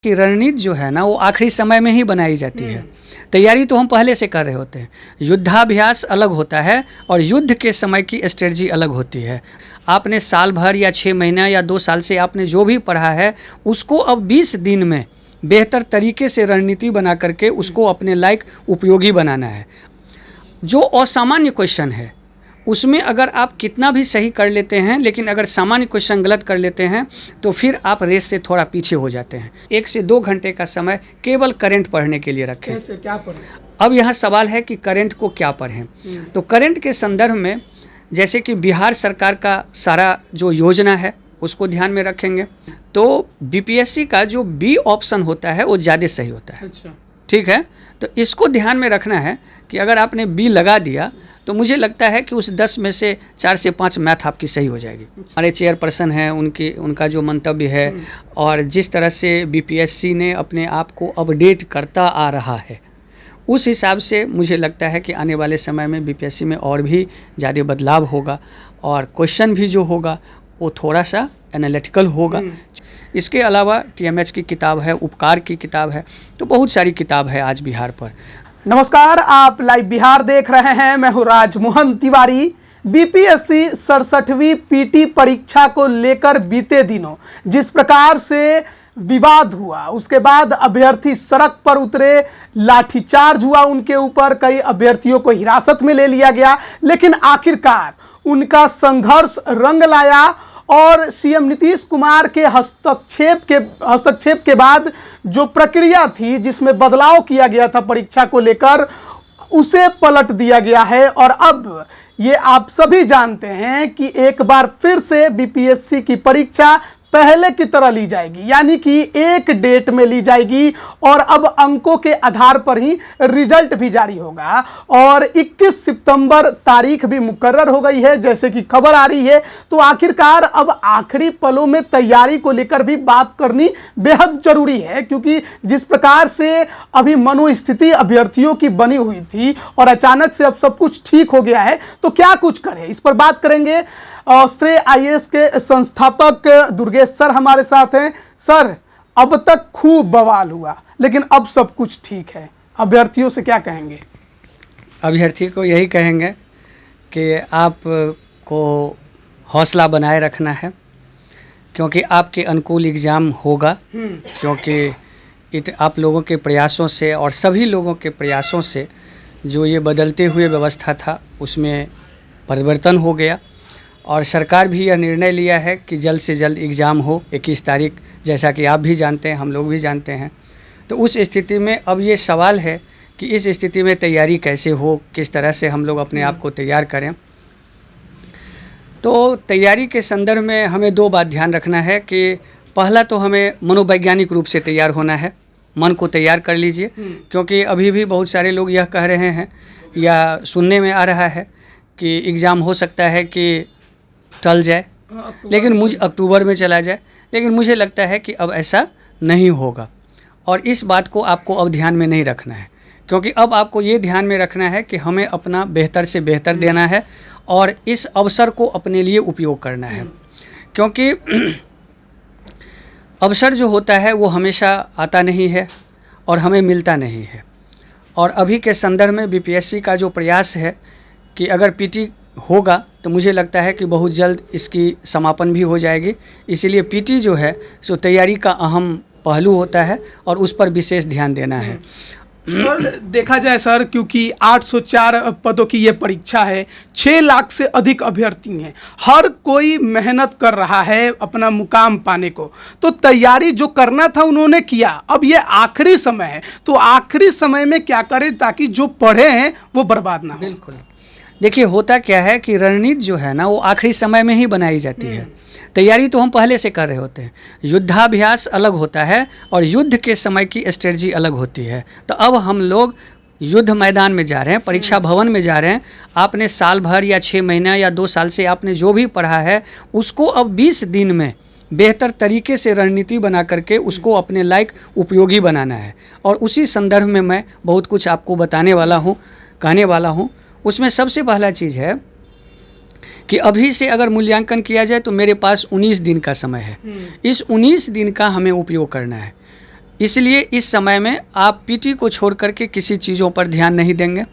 कि रणनीति जो है ना वो आखिरी समय में ही बनाई जाती है। तैयारी तो हम पहले से कर रहे होते हैं। युद्धाभ्यास अलग होता है और युद्ध के समय की स्ट्रेटजी अलग होती है। आपने साल भर या 6 महीना या 2 साल से आपने जो भी पढ़ा है उसको अब 20 दिन में बेहतर तरीके से रणनीति बना करके उसको अपने लायक उपयोगी बनाना है। जो असामान्य क्वेश्चन है उसमें अगर आप कितना भी सही कर लेते हैं, लेकिन अगर सामान्य क्वेश्चन गलत कर लेते हैं तो फिर आप रेस से थोड़ा पीछे हो जाते हैं। 1 से 2 घंटे का समय केवल करंट पढ़ने के लिए रखें। कैसे, क्या पढ़ें? अब यहाँ सवाल है कि करंट को क्या पढ़ें। तो करंट के संदर्भ में जैसे कि बिहार सरकार का सारा जो योजना है उसको ध्यान में रखेंगे तो बीपीएससी का जो बी ऑप्शन होता है वो ज़्यादा सही होता है। अच्छा, ठीक है, तो इसको ध्यान में रखना है कि अगर आपने बी लगा दिया तो मुझे लगता है कि उस 10 में से 4 से 5 मैथ आपकी सही हो जाएगी। हमारे चेयरपर्सन हैं, उनका जो मंतव्य है और जिस तरह से बीपीएससी ने अपने आप को अपडेट करता आ रहा है उस हिसाब से मुझे लगता है कि आने वाले समय में बीपीएससी में और भी ज़्यादा बदलाव होगा और क्वेश्चन भी जो होगा वो थोड़ा सा एनालिटिकल होगा। इसके अलावा टीएमएच की किताब है, उपकार की किताब है, तो बहुत सारी किताब है आज बिहार पर। नमस्कार, आप लाइव बिहार देख रहे हैं। मैं हूं राजमोहन तिवारी। बीपीएससी 67वीं पीटी परीक्षा को लेकर बीते दिनों जिस प्रकार से विवाद हुआ, उसके बाद अभ्यर्थी सड़क पर उतरे, लाठीचार्ज हुआ उनके ऊपर, कई अभ्यर्थियों को हिरासत में ले लिया गया, लेकिन आखिरकार उनका संघर्ष रंग लाया और सीएम नीतीश कुमार के हस्तक्षेप के बाद जो प्रक्रिया थी जिसमें बदलाव किया गया था परीक्षा को लेकर, उसे पलट दिया गया है। और अब ये आप सभी जानते हैं कि एक बार फिर से बीपीएससी की परीक्षा पहले की तरह ली जाएगी, यानी कि एक डेट में ली जाएगी और अब अंकों के आधार पर ही रिजल्ट भी जारी होगा और 21 सितंबर तारीख भी मुकर्रर हो गई है जैसे कि खबर आ रही है। तो आखिरकार अब आखिरी पलों में तैयारी को लेकर भी बात करनी बेहद जरूरी है, क्योंकि जिस प्रकार से अभी मनोस्थिति अभ्यर्थियों की बनी हुई थी और अचानक से अब सब कुछ ठीक हो गया है, तो क्या कुछ करें, इस पर बात करेंगे। श्रेय आईएएस के संस्थापक दुर्गेश सर हमारे साथ हैं। सर, अब तक खूब बवाल हुआ लेकिन अब सब कुछ ठीक है, अभ्यर्थियों से क्या कहेंगे? अभ्यर्थी को यही कहेंगे कि आपको हौसला बनाए रखना है, क्योंकि आपके अनुकूल एग्ज़ाम होगा। क्योंकि आप लोगों के प्रयासों से और सभी लोगों के प्रयासों से जो ये बदलते हुए व्यवस्था था उसमें परिवर्तन हो गया और सरकार भी यह निर्णय लिया है कि जल्द से जल्द एग्ज़ाम हो 21 तारीख, जैसा कि आप भी जानते हैं, हम लोग भी जानते हैं। तो उस स्थिति में अब ये सवाल है कि इस स्थिति में तैयारी कैसे हो, किस तरह से हम लोग अपने आप को तैयार करें। तो तैयारी के संदर्भ में हमें 2 बात ध्यान रखना है कि पहला तो हमें मनोवैज्ञानिक रूप से तैयार होना है, मन को तैयार कर लीजिए। क्योंकि अभी भी बहुत सारे लोग यह कह रहे हैं या सुनने में आ रहा है कि एग्ज़ाम हो सकता है कि टल जाए, लेकिन मुझे अक्टूबर में चला जाए, लेकिन मुझे लगता है कि अब ऐसा नहीं होगा। और इस बात को आपको अब ध्यान में नहीं रखना है, क्योंकि अब आपको ये ध्यान में रखना है कि हमें अपना बेहतर से बेहतर देना है और इस अवसर को अपने लिए उपयोग करना है। क्योंकि अवसर जो होता है वो हमेशा आता नहीं है और हमें मिलता नहीं है। और अभी के संदर्भ में बीपीएससी का जो प्रयास है कि अगर पीटी होगा तो मुझे लगता है कि बहुत जल्द इसकी समापन भी हो जाएगी। इसीलिए पीटी जो है सो तैयारी का अहम पहलू होता है और उस पर विशेष ध्यान देना है। और देखा जाए सर, क्योंकि 804 पदों की ये परीक्षा है, 6 लाख से अधिक अभ्यर्थी हैं, हर कोई मेहनत कर रहा है अपना मुकाम पाने को, तो तैयारी जो करना था उन्होंने किया। अब ये आखिरी समय है, तो आखिरी समय में क्या करें ताकि जो पढ़े हैं वो बर्बाद ना हो? बिल्कुल, देखिए होता क्या है कि रणनीति जो है ना वो आखिरी समय में ही बनाई जाती है। तैयारी तो हम पहले से कर रहे होते हैं। युद्धाभ्यास अलग होता है और युद्ध के समय की स्ट्रेटजी अलग होती है। तो अब हम लोग युद्ध मैदान में जा रहे हैं, परीक्षा भवन में जा रहे हैं। आपने साल भर या 6 महीना या 2 साल से आपने जो भी पढ़ा है उसको अब 20 दिन में बेहतर तरीके से रणनीति बना करके उसको अपने लायक उपयोगी बनाना है। और उसी संदर्भ में मैं बहुत कुछ आपको बताने वाला हूँ, कहने वाला हूँ। उसमें सबसे पहला चीज़ है कि अभी से अगर मूल्यांकन किया जाए तो मेरे पास 19 दिन का समय है। इस 19 दिन का हमें उपयोग करना है। इसलिए इस समय में आप पीटी को छोड़ करके किसी चीज़ों पर ध्यान नहीं देंगे।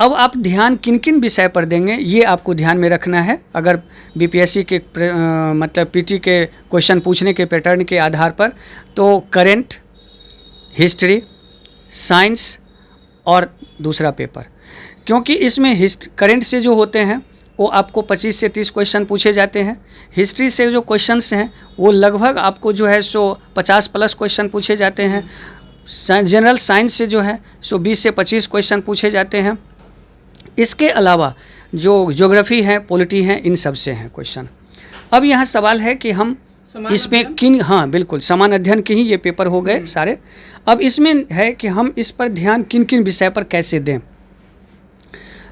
अब आप ध्यान किन किन विषय पर देंगे ये आपको ध्यान में रखना है। अगर बीपीएससी के मतलब पीटी के क्वेश्चन पूछने के पैटर्न के आधार पर, तो करेंट, हिस्ट्री, साइंस और दूसरा पेपर, क्योंकि इसमें करेंट से जो होते हैं वो आपको 25 से 30 क्वेश्चन पूछे जाते हैं। हिस्ट्री से जो क्वेश्चंस हैं वो लगभग आपको जो है सो 50 प्लस क्वेश्चन पूछे जाते हैं। जनरल साइंस से जो है सो 20 से 25 क्वेश्चन पूछे जाते हैं। इसके अलावा जो ज्योग्राफी है, पॉलिटी है, इन सब से हैं क्वेश्चन। अब यहाँ सवाल है कि हम इसमें किन, हाँ बिल्कुल समान अध्ययन के ही ये पेपर हो गए सारे। अब इसमें है कि हम इस पर ध्यान किन किन विषय पर कैसे दें।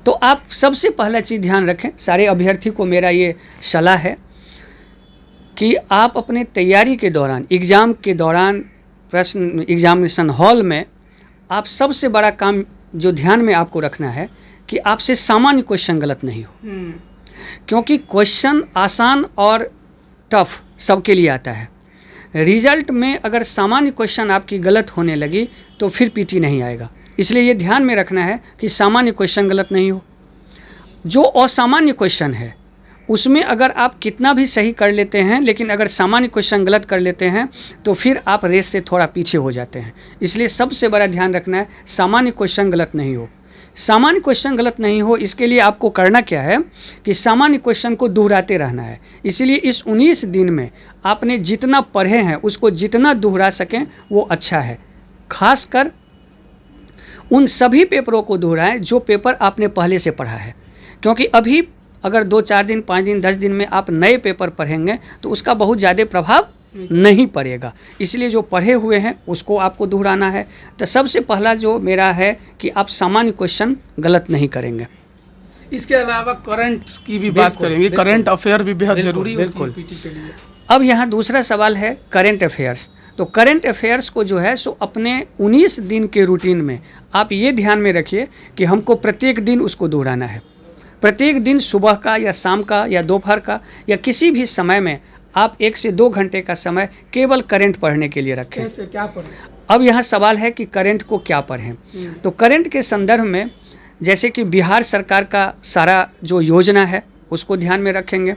तो आप सबसे पहला चीज़ ध्यान रखें, सारे अभ्यर्थी को मेरा ये सलाह है कि आप अपने तैयारी के दौरान, एग्ज़ाम के दौरान, प्रश्न एग्जामिनेशन हॉल में आप सबसे बड़ा काम जो ध्यान में आपको रखना है कि आपसे सामान्य क्वेश्चन गलत नहीं हो। क्योंकि क्वेश्चन आसान और टफ सबके लिए आता है। रिजल्ट में अगर सामान्य क्वेश्चन आपकी गलत होने लगी तो फिर पीटी नहीं आएगा। इसलिए ये ध्यान में रखना है कि सामान्य क्वेश्चन गलत नहीं हो। जो असामान्य क्वेश्चन है उसमें अगर आप कितना भी सही कर लेते हैं, लेकिन अगर सामान्य क्वेश्चन गलत कर लेते हैं तो फिर आप रेस से थोड़ा पीछे हो जाते हैं। इसलिए सबसे बड़ा ध्यान रखना है सामान्य क्वेश्चन गलत नहीं हो। सामान्य क्वेश्चन गलत नहीं हो, इसके लिए आपको करना क्या है कि सामान्य क्वेश्चन को दोहराते रहना है। इसीलिए इस 19 दिन में आपने जितना पढ़े हैं उसको जितना दोहरा सकें वो अच्छा है। खासकर उन सभी पेपरों को दोहराएं जो पेपर आपने पहले से पढ़ा है, क्योंकि अभी अगर 2-4 दिन, 5 दिन, 10 दिन में आप नए पेपर पढ़ेंगे तो उसका बहुत ज़्यादा प्रभाव नहीं पड़ेगा। इसलिए जो पढ़े हुए हैं उसको आपको दोहराना है। तो सबसे पहला जो मेरा है कि आप सामान्य क्वेश्चन गलत नहीं करेंगे। इसके अलावा करंट की भी बात करेंगे। करंट अफेयर भी बेहद जरूरी होती है पीटी के लिए। अब यहाँ दूसरा सवाल है करंट अफेयर्स। तो करंट अफेयर्स को जो है सो अपने 19 दिन के रूटीन में आप ये ध्यान में रखिए कि हमको प्रत्येक दिन उसको दोहराना है। प्रत्येक दिन सुबह का या शाम का या दोपहर का या किसी भी समय में आप 1 से 2 घंटे का समय केवल करंट पढ़ने के लिए रखें। कैसे, क्या पढ़ें? अब यहाँ सवाल है कि करंट को क्या पढ़ें। तो करंट के संदर्भ में जैसे कि बिहार सरकार का सारा जो योजना है उसको ध्यान में रखेंगे।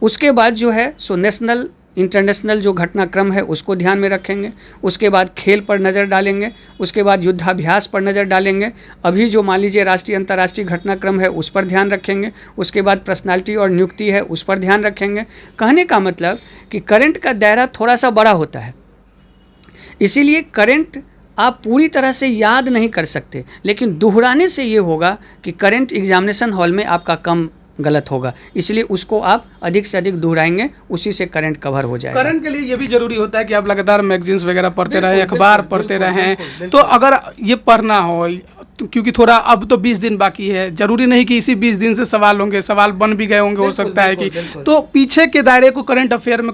उसके बाद जो है सो नेशनल इंटरनेशनल जो घटनाक्रम है उसको ध्यान में रखेंगे। उसके बाद खेल पर नज़र डालेंगे। उसके बाद युद्धाभ्यास पर नज़र डालेंगे। अभी जो मान लीजिए राष्ट्रीय अंतर्राष्ट्रीय घटनाक्रम है उस पर ध्यान रखेंगे। उसके बाद पर्सनालिटी और नियुक्ति है उस पर ध्यान रखेंगे। कहने का मतलब कि करंट का दायरा थोड़ा सा बड़ा होता है, इसीलिए करंट आप पूरी तरह से याद नहीं कर सकते, लेकिन दोहराने से ये होगा कि करंट एग्जामिनेशन हॉल में आपका कम गलत होगा। इसलिए उसको आप अधिक से अधिक दोहराएंगे, उसी से करंट कवर हो जाएगा। करंट के लिए ये भी जरूरी होता है कि आप लगातार मैगजीन्स वगैरह पढ़ते रहें, अखबार पढ़ते रहें। तो अगर ये पढ़ना हो, क्योंकि थोड़ा अब तो 20 दिन बाकी है, जरूरी नहीं कि इसी 20 दिन से सवाल होंगे, सवाल बन भी गए होंगे, हो सकता है कि तो पीछे के दायरे को करंट अफेयर में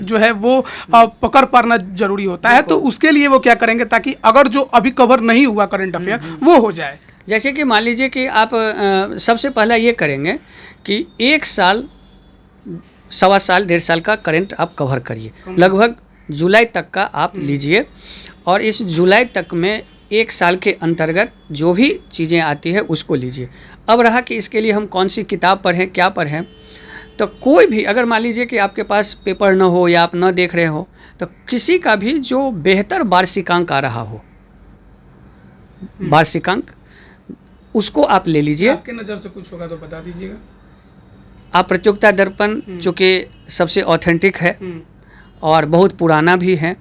जो है वो पकड़ पाना जरूरी होता है। तो उसके लिए वो क्या करेंगे ताकि अगर जो अभी कवर नहीं हुआ करंट अफेयर वो हो जाए। जैसे कि मान लीजिए कि आप सबसे पहला ये करेंगे कि 1 साल, 1.25 साल, 1.5 साल का करंट आप कवर करिए। लगभग जुलाई तक का आप लीजिए और इस जुलाई तक में 1 साल के अंतर्गत जो भी चीज़ें आती है उसको लीजिए। अब रहा कि इसके लिए हम कौन सी किताब पढ़ें, क्या पढ़ें, तो कोई भी अगर मान लीजिए कि आपके पास पेपर न हो या आप न देख रहे हो तो किसी का भी जो बेहतर वार्षिकांक आ रहा हो, वार्षिकांक, उसको आप ले लीजिए। आपके नज़र से कुछ होगा तो बता दीजिएगा। आप प्रतियोगिता दर्पण चूँकि सबसे ऑथेंटिक है और बहुत पुराना भी है,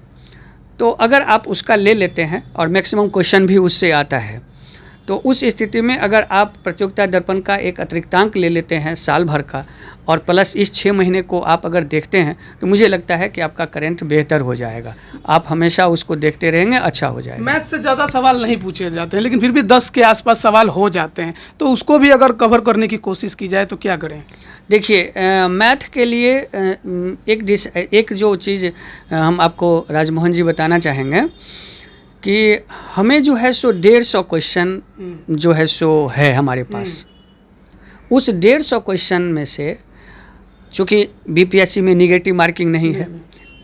तो अगर आप उसका ले लेते हैं और मैक्सिमम क्वेश्चन भी उससे आता है, तो उस स्थिति में अगर आप प्रतियोगिता दर्पण का एक अतिरिक्तांक ले लेते हैं साल भर का और प्लस इस 6 महीने को आप अगर देखते हैं तो मुझे लगता है कि आपका करंट बेहतर हो जाएगा। आप हमेशा उसको देखते रहेंगे, अच्छा हो जाएगा। मैथ से ज़्यादा सवाल नहीं पूछे जाते हैं, लेकिन फिर भी 10 के आसपास सवाल हो जाते हैं, तो उसको भी अगर कवर करने की कोशिश की जाए तो क्या करें? देखिए, मैथ के लिए एक जो चीज़ हम आपको राजमोहन जी बताना चाहेंगे कि हमें जो है सो 150 क्वेश्चन जो है सो है हमारे पास। उस 150 क्वेश्चन में से चूँकि बीपीएससी में निगेटिव मार्किंग नहीं है,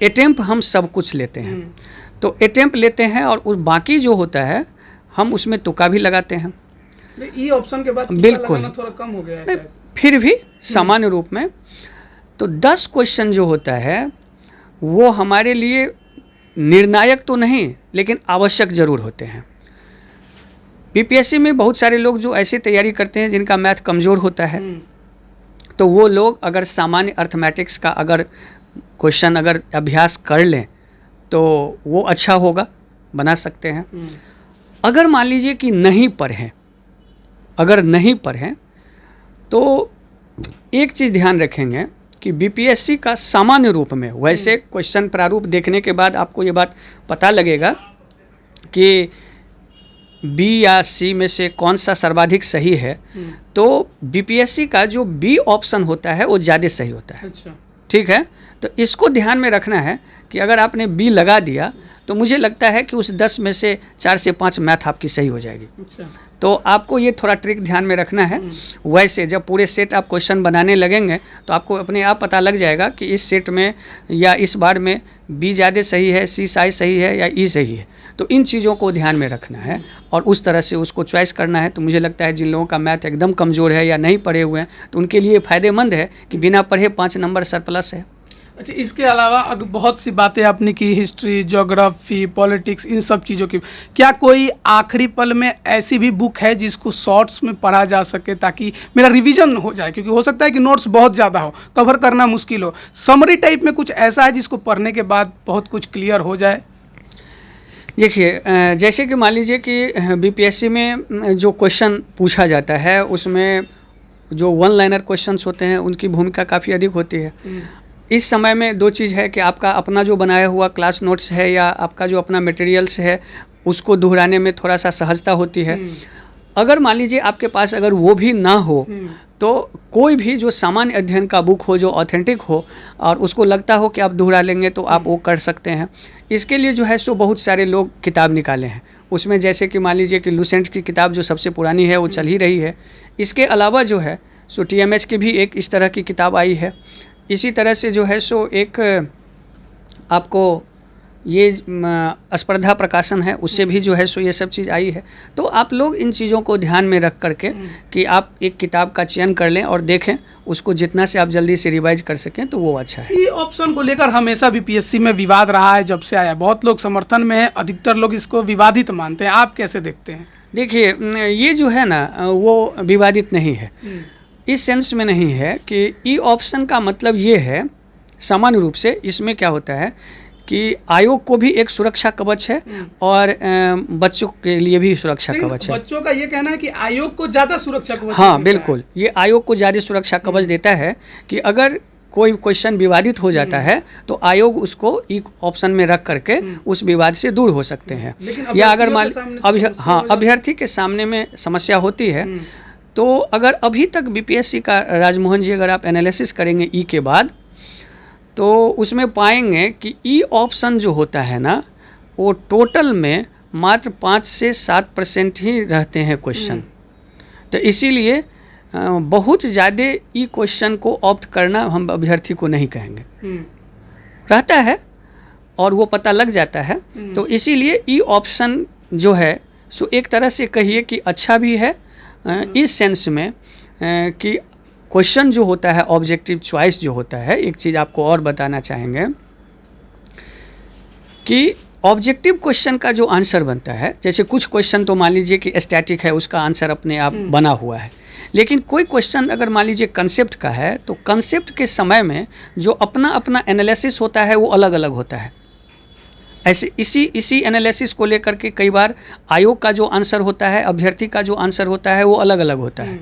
अटेम्प्ट हम सब कुछ लेते हैं, तो अटेम्प्ट लेते हैं और उस बाकी जो होता है हम उसमें तुक्का भी लगाते हैं। ई ऑप्शन के बाद तुक्का बिल्कुल लगाना थोड़ा कम हो गया है नहीं, शायद। फिर भी सामान्य रूप में तो 10 क्वेश्चन जो होता है वो हमारे लिए निर्णायक तो नहीं लेकिन आवश्यक जरूर होते हैं। बीपीएससी में बहुत सारे लोग जो ऐसे तैयारी करते हैं जिनका मैथ कमज़ोर होता है, तो वो लोग अगर सामान्य अर्थमेटिक्स का अगर क्वेश्चन अगर अभ्यास कर लें तो वो अच्छा होगा, बना सकते हैं। अगर मान लीजिए कि नहीं पढ़ें, अगर नहीं पढ़ें तो एक चीज़ ध्यान रखेंगे कि बीपीएससी का सामान्य रूप में वैसे क्वेश्चन प्रारूप देखने के बाद आपको ये बात पता लगेगा कि बी या सी में से कौन सा सर्वाधिक सही है। तो बीपीएससी का जो बी ऑप्शन होता है वो ज़्यादा सही होता है। अच्छा। ठीक है, तो इसको ध्यान में रखना है कि अगर आपने बी लगा दिया तो मुझे लगता है कि उस 10 में से 4 से 5 मैथ आपकी सही हो जाएगी। अच्छा। तो आपको ये थोड़ा ट्रिक ध्यान में रखना है। वैसे जब पूरे सेट आप क्वेश्चन बनाने लगेंगे तो आपको अपने आप पता लग जाएगा कि इस सेट में या इस बार में बी ज़्यादा सही है, सी साइज सही है या ई सही है। तो इन चीज़ों को ध्यान में रखना है और उस तरह से उसको चॉइस करना है। तो मुझे लगता है जिन लोगों का मैथ एकदम कमज़ोर है या नहीं पढ़े हुए हैं तो उनके लिए फ़ायदेमंद है कि बिना पढ़े 5 नंबर सरप्लस है। अच्छा, इसके अलावा अगर बहुत सी बातें आपने की, हिस्ट्री, ज्योग्राफी, पॉलिटिक्स, इन सब चीज़ों की, क्या कोई आखिरी पल में ऐसी भी बुक है जिसको शॉर्ट्स में पढ़ा जा सके ताकि मेरा रिवीजन हो जाए? क्योंकि हो सकता है कि नोट्स बहुत ज़्यादा हो, कवर करना मुश्किल हो। समरी टाइप में कुछ ऐसा है जिसको पढ़ने के बाद बहुत कुछ क्लियर हो जाए? देखिए, जैसे कि मान लीजिए कि बीपीएससी में जो क्वेश्चन पूछा जाता है उसमें जो वन लाइनर क्वेश्चंस होते हैं उनकी भूमिका काफ़ी अधिक होती है। इस समय में 2 चीज़ है कि आपका अपना जो बनाया हुआ क्लास नोट्स है या आपका जो अपना मटेरियल्स है उसको दोहराने में थोड़ा सा सहजता होती है। अगर मान लीजिए आपके पास अगर वो भी ना हो तो कोई भी जो सामान्य अध्ययन का बुक हो जो ऑथेंटिक हो और उसको लगता हो कि आप दोहरा लेंगे तो आप वो कर सकते हैं। इसके लिए जो है सो बहुत सारे लोग किताब निकाले हैं। उसमें जैसे कि मान लीजिए कि लुसेंट की किताब जो सबसे पुरानी है वो चल ही रही है। इसके अलावा जो है सो टीएमएच की भी एक इस तरह की किताब आई है। इसी तरह से जो है सो एक आपको ये स्पर्धा प्रकाशन है उससे भी जो है सो ये सब चीज़ आई है। तो आप लोग इन चीज़ों को ध्यान में रख करके कि आप एक किताब का चयन कर लें और देखें उसको जितना से आप जल्दी से रिवाइज कर सकें तो वो अच्छा है। ये ऑप्शन को लेकर हमेशा बीपीएससी में विवाद रहा है जब से आया। बहुत लोग समर्थन में है, अधिकतर लोग इसको विवादित मानते हैं। आप कैसे देखते हैं? देखिए, ये जो है ना वो विवादित नहीं है। इस सेंस में नहीं है कि ई ऑप्शन का मतलब ये है, सामान्य रूप से इसमें क्या होता है कि आयोग को भी एक सुरक्षा कवच है और बच्चों के लिए भी सुरक्षा कवच है। बच्चों का ये कहना है कि आयोग को ज़्यादा सुरक्षा कवच। हाँ बिल्कुल, ये आयोग को ज़्यादा सुरक्षा कवच देता है कि अगर कोई क्वेश्चन विवादित हो जाता है तो आयोग उसको ई ऑप्शन में रख करके उस विवाद से दूर हो सकते हैं। या अगर मान अभ्यर्थी के सामने में समस्या होती है तो अगर अभी तक बीपीएससी का राजमोहन जी अगर आप एनालिसिस करेंगे ई के बाद तो उसमें पाएंगे कि ई ऑप्शन जो होता है ना वो टोटल में मात्र 5 से 7% ही रहते हैं क्वेश्चन। तो इसीलिए बहुत ज़्यादा ई क्वेश्चन को ऑप्ट करना हम अभ्यर्थी को नहीं कहेंगे। रहता है और वो पता लग जाता है। तो इसीलिए ई ऑप्शन जो है सो एक तरह से कहिए कि अच्छा भी है इस सेंस में कि क्वेश्चन जो होता है ऑब्जेक्टिव चॉइस जो होता है। एक चीज़ आपको और बताना चाहेंगे कि ऑब्जेक्टिव क्वेश्चन का जो आंसर बनता है, जैसे कुछ क्वेश्चन तो मान लीजिए कि स्टैटिक है उसका आंसर अपने आप बना हुआ है, लेकिन कोई क्वेश्चन अगर मान लीजिए कंसेप्ट का है तो कंसेप्ट के समय में जो अपना अपना एनालिसिस होता है वो अलग अलग होता है। ऐसे इसी एनालिसिस को लेकर के कई बार आयोग का जो आंसर होता है, अभ्यर्थी का जो आंसर होता है वो अलग अलग होता है।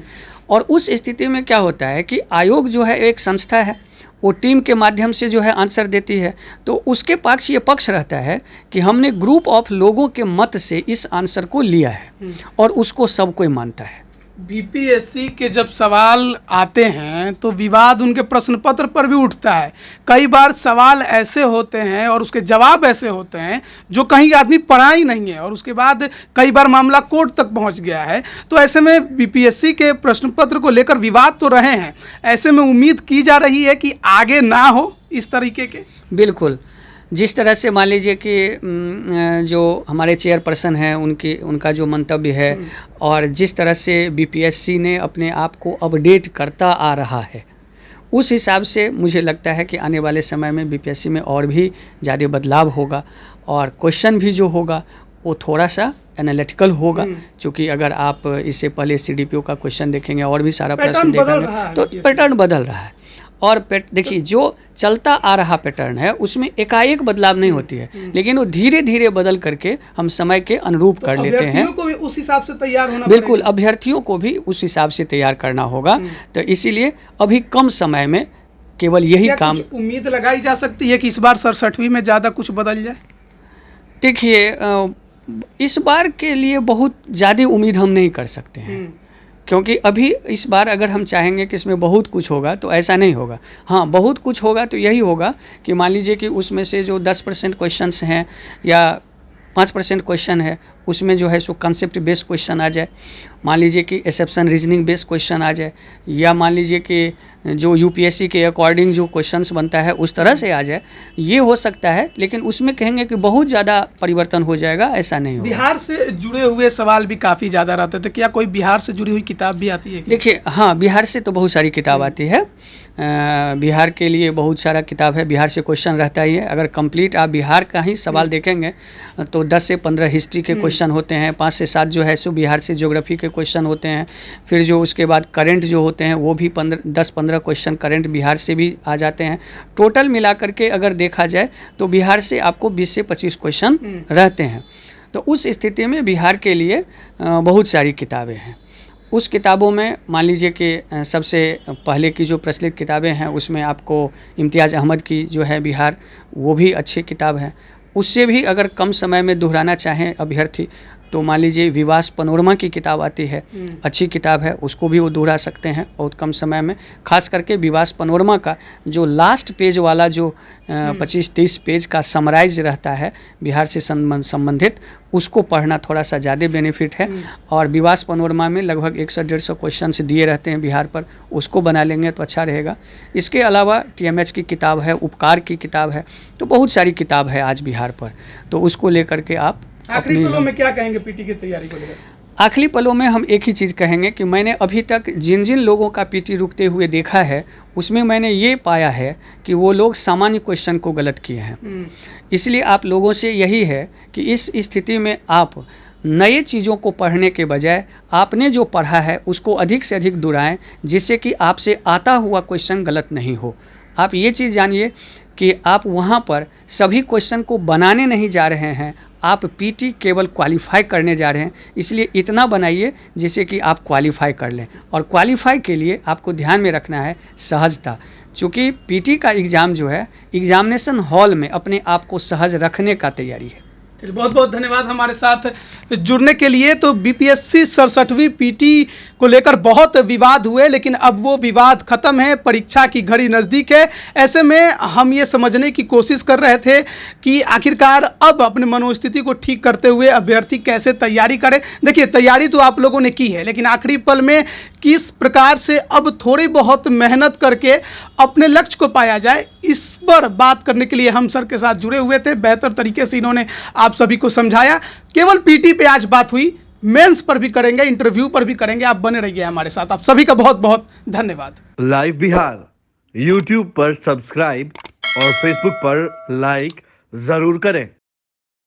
और उस स्थिति में क्या होता है कि आयोग जो है एक संस्था है, वो टीम के माध्यम से जो है आंसर देती है। तो उसके पक्ष ये पक्ष रहता है कि हमने ग्रुप ऑफ लोगों के मत से इस आंसर को लिया है और उसको सब कोई मानता है। बीपीएससी के जब सवाल आते हैं तो विवाद उनके प्रश्न पत्र पर भी उठता है। कई बार सवाल ऐसे होते हैं और उसके जवाब ऐसे होते हैं जो कहीं आदमी पढ़ा ही नहीं है और उसके बाद कई बार मामला कोर्ट तक पहुंच गया है। तो ऐसे में बीपीएससी के प्रश्न पत्र को लेकर विवाद तो रहे हैं, ऐसे में उम्मीद की जा रही है कि आगे ना हो इस तरीके के। बिल्कुल, जिस तरह से मान लीजिए कि जो हमारे चेयरपर्सन हैं उनका जो मंतव्य है और जिस तरह से बीपीएससी ने अपने आप को अपडेट करता आ रहा है, उस हिसाब से मुझे लगता है कि आने वाले समय में बीपीएससी में और भी ज़्यादा बदलाव होगा और क्वेश्चन भी जो होगा वो थोड़ा सा एनालिटिकल होगा। क्योंकि अगर आप इससे पहले सीडीपीओ का क्वेश्चन देखेंगे और भी सारा प्रश्न देखेंगे तो पैटर्न बदल रहा है। और देखिए जो चलता आ रहा पैटर्न है उसमें एकाएक बदलाव नहीं होती है, लेकिन वो धीरे धीरे बदल करके हम समय के अनुरूप कर लेते हैं। अभ्यर्थियों को भी उस हिसाब से तैयार होना बिल्कुल, अभ्यर्थियों को भी उस हिसाब से तैयार करना होगा। तो इसीलिए अभी कम समय में केवल यही काम। उम्मीद लगाई जा सकती है कि इस बार 67वीं में ज़्यादा कुछ बदल जाए? देखिए इस बार के लिए बहुत ज़्यादा उम्मीद हम नहीं कर सकते हैं, क्योंकि अभी इस बार अगर हम चाहेंगे कि इसमें बहुत कुछ होगा तो ऐसा नहीं होगा। हाँ, बहुत कुछ होगा तो यही होगा कि मान लीजिए कि उसमें से जो 10% क्वेश्चंस हैं या 5% क्वेश्चन है उसमें जो है सो कंसेप्ट बेस्ड क्वेश्चन आ जाए, मान लीजिए कि एक्सेप्शन रीजनिंग बेस्ड क्वेश्चन आ जाए, या मान लीजिए कि जो यूपीएससी के अकॉर्डिंग जो क्वेश्चंस बनता है उस तरह से आ जाए, ये हो सकता है। लेकिन उसमें कहेंगे कि बहुत ज़्यादा परिवर्तन हो जाएगा, ऐसा नहीं होगा। बिहार से जुड़े हुए सवाल भी काफ़ी ज़्यादा रहते थे, क्या कोई बिहार से जुड़ी हुई किताब भी आती है? देखिए हाँ, बिहार से तो बहुत सारी किताब आती है। बिहार के लिए बहुत सारा किताब है, बिहार से क्वेश्चन रहता ही है। अगर कंप्लीट आप बिहार का ही सवाल देखेंगे तो 10 से 15 हिस्ट्री के क्वेश्चन होते हैं, 5 से 7 जो है सो बिहार से ज्योग्राफी के क्वेश्चन होते हैं। फिर जो उसके बाद करंट जो होते हैं वो भी 10-15 क्वेश्चन करंट बिहार से भी आ जाते हैं। टोटल मिलाकर के अगर देखा जाए तो बिहार से आपको 20 से 25 क्वेश्चन रहते हैं। तो उस स्थिति में बिहार के लिए बहुत सारी किताबें हैं। उस किताबों में मान लीजिए कि सबसे पहले की जो प्रचलित किताबें हैं उसमें आपको इम्तियाज़ अहमद की जो है बिहार, वो भी अच्छी किताब है। उससे भी अगर कम समय में दोहराना चाहें अभ्यर्थी तो मान लीजिए विवास पनोरमा की किताब आती है, अच्छी किताब है, उसको भी वो दोहरा सकते हैं बहुत कम समय में। खास करके विवास पनोरमा का जो लास्ट पेज वाला जो 25-30 पेज का समराइज रहता है बिहार से संबंधित, उसको पढ़ना थोड़ा सा ज़्यादा बेनिफिट है। और विवास पनोरमा में लगभग 100-150 क्वेश्चन दिए रहते हैं बिहार पर, उसको बना लेंगे तो अच्छा रहेगा। इसके अलावा टीएमएच की किताब है, उपकार की किताब है, तो बहुत सारी किताब है आज बिहार पर, तो उसको लेकर के आप आखिरी पलों में क्या कहेंगे पीटी की तैयारी को लेकर? आखिरी पलों में हम एक ही चीज़ कहेंगे कि मैंने अभी तक जिन जिन लोगों का पीटी रुकते हुए देखा है उसमें मैंने ये पाया है कि वो लोग सामान्य क्वेश्चन को गलत किए हैं। इसलिए आप लोगों से यही है कि इस स्थिति में आप नए चीज़ों को पढ़ने के बजाय आपने जो पढ़ा है उसको अधिक से अधिक दोहराएं, जिससे कि आपसे आता हुआ क्वेश्चन गलत नहीं हो। आप ये चीज़ जानिए कि आप वहाँ पर सभी क्वेश्चन को बनाने नहीं जा रहे हैं, आप पीटी केवल क्वालिफाई करने जा रहे हैं। इसलिए इतना बनाइए जिससे कि आप क्वालिफाई कर लें। और क्वालिफाई के लिए आपको ध्यान में रखना है सहजता, क्योंकि पीटी का एग्ज़ाम जो है एग्जामिनेशन हॉल में अपने आप को सहज रखने का तैयारी है। चलिए, बहुत बहुत धन्यवाद हमारे साथ जुड़ने के लिए। तो बीपीएससी 67वीं पीटी को लेकर बहुत विवाद हुए, लेकिन अब वो विवाद खत्म है, परीक्षा की घड़ी नज़दीक है। ऐसे में हम ये समझने की कोशिश कर रहे थे कि आखिरकार अब अपने मनोस्थिति को ठीक करते हुए अभ्यर्थी कैसे तैयारी करे। देखिए, तैयारी तो आप लोगों ने की है, लेकिन आखिरी पल में किस प्रकार से अब थोड़ी बहुत मेहनत करके अपने लक्ष्य को पाया जाए, इस पर बात करने के लिए हम सर के साथ जुड़े हुए थे। बेहतर तरीके से इन्होंने आप सभी को समझाया। केवल पीटी पे आज बात हुई, मेंस पर भी करेंगे, इंटरव्यू पर भी करेंगे। आप बने रहिए हमारे साथ। आप सभी का बहुत बहुत धन्यवाद। लाइव बिहार यूट्यूब पर सब्सक्राइब और फेसबुक पर लाइक जरूर करें।